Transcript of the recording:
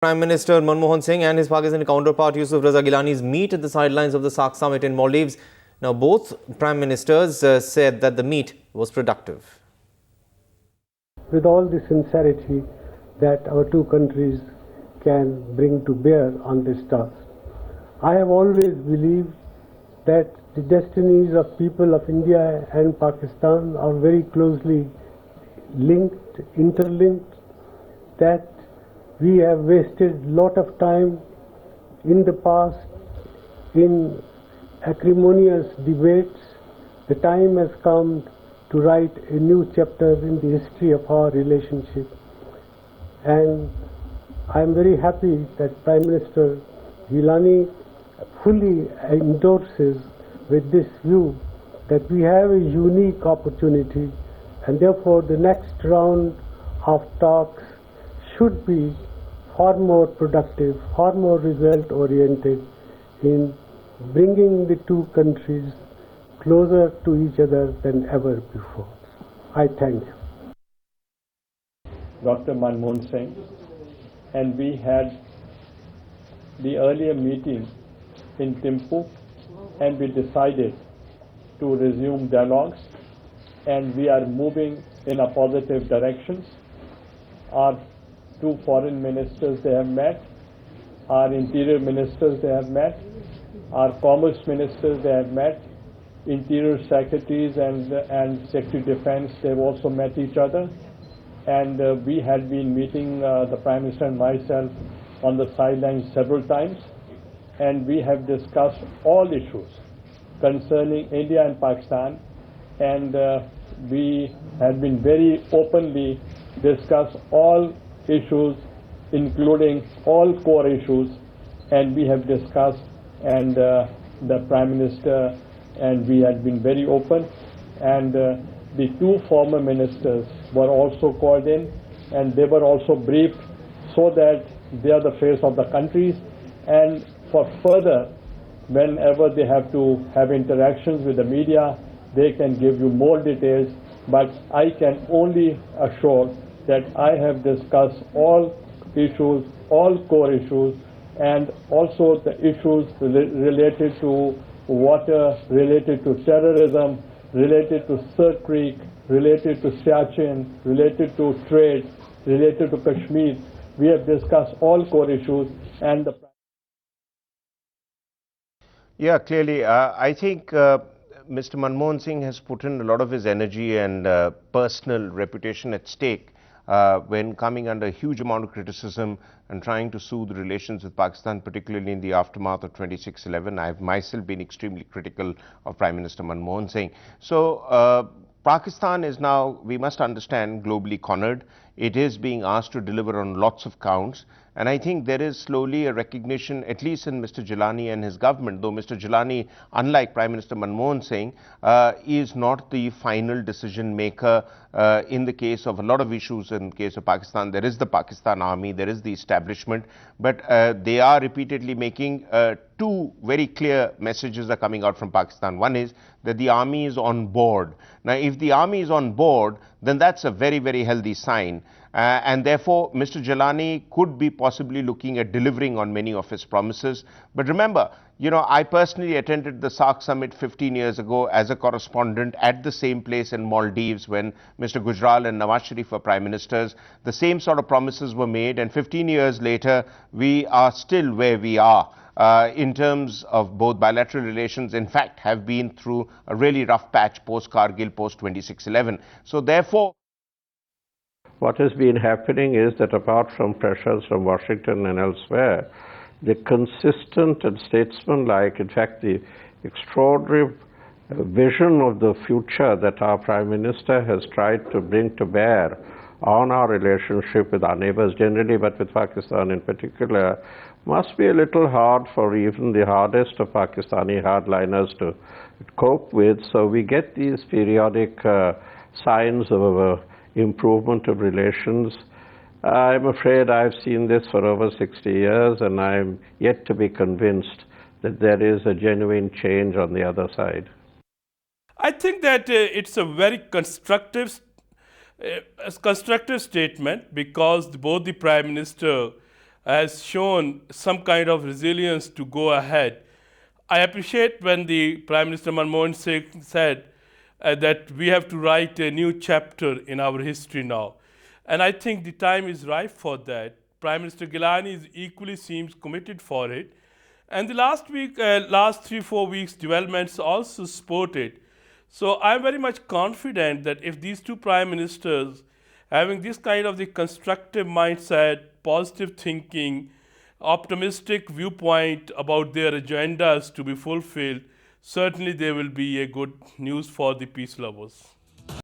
Prime Minister Manmohan Singh and his Pakistani counterpart Yusuf Raza Gilani's meet at the sidelines of the SAARC summit in Maldives. Now, both Prime Ministers said that the meet was productive. With all the sincerity that our two countries can bring to bear on this task, I have always believed that the destinies of people of India and Pakistan are very closely linked, interlinked, that we have wasted a lot of time in the past in acrimonious debates. The time has come to write a new chapter in the history of our relationship. And I am very happy that Prime Minister Gilani fully endorses with this view that we have a unique opportunity, and therefore the next round of talks should be far more productive, far more result oriented in bringing the two countries closer to each other than ever before. I thank you. Dr. Manmohan Singh, and we had the earlier meeting in Thimphu, and we decided to resume dialogues, and we are moving in a positive direction. Our two foreign ministers, they have met. Our interior ministers, they have met. Our commerce ministers, they have met. Interior secretaries and Secretary of Defense, they've also met each other. And we had been meeting the Prime Minister and myself on the sidelines several times. And we have discussed all issues concerning India and Pakistan. And we have been very openly discuss all issues, including all core issues, and we have discussed, and the Prime Minister and we had been very open, and the two former ministers were also called in, and they were also briefed so that they are the face of the countries, and for further, whenever they have to have interactions with the media, they can give you more details, but I can only assure that I have discussed all issues, all core issues, and also the issues related to water, related to terrorism, related to Sir Creek, related to Siachen, related to trade, related to Kashmir. We have discussed all core issues, and the clearly, I think Mr. Manmohan Singh has put in a lot of his energy and personal reputation at stake when coming under a huge amount of criticism and trying to soothe relations with Pakistan, particularly in the aftermath of 26/11. I have myself been extremely critical of Prime Minister Manmohan Singh. So Pakistan is now, we must understand, globally cornered. It is being asked to deliver on lots of counts. And I think there is slowly a recognition, at least in Mr. Gilani and his government, though Mr. Gilani, unlike Prime Minister Manmohan Singh, is not the final decision maker in the case of a lot of issues. In the case of Pakistan, there is the Pakistan Army, there is the establishment, but they are repeatedly making two very clear messages are coming out from Pakistan. One is that the army is on board. Now, if the army is on board, then that's a very, very healthy sign. And therefore, Mr. Gilani could be possibly looking at delivering on many of his promises. But remember, you know, I personally attended the SAARC summit 15 years ago as a correspondent at the same place in Maldives when Mr. Gujral and Nawaz Sharif were prime ministers. The same sort of promises were made, and 15 years later, we are still where we are. In terms of both bilateral relations, in fact, have been through a really rough patch post-Kargil, post-26/11. So therefore, what has been happening is that apart from pressures from Washington and elsewhere, the consistent and statesmanlike, in fact, the extraordinary vision of the future that our Prime Minister has tried to bring to bear on our relationship with our neighbors generally, but with Pakistan in particular, must be a little hard for even the hardest of Pakistani hardliners to cope with. So we get these periodic signs of improvement of relations. I'm afraid I've seen this for over 60 years, and I'm yet to be convinced that there is a genuine change on the other side. I think that it's a very constructive statement, because both the Prime Minister has shown some kind of resilience to go ahead. I appreciate when the Prime Minister Manmohan Singh said that we have to write a new chapter in our history now. And I think the time is ripe for that. Prime Minister Gilani equally seems committed for it. And the last 3-4 weeks developments also support it. So I'm very much confident that if these two prime ministers having this kind of the constructive mindset, positive thinking, optimistic viewpoint about their agendas to be fulfilled, certainly there will be a good news for the peace lovers.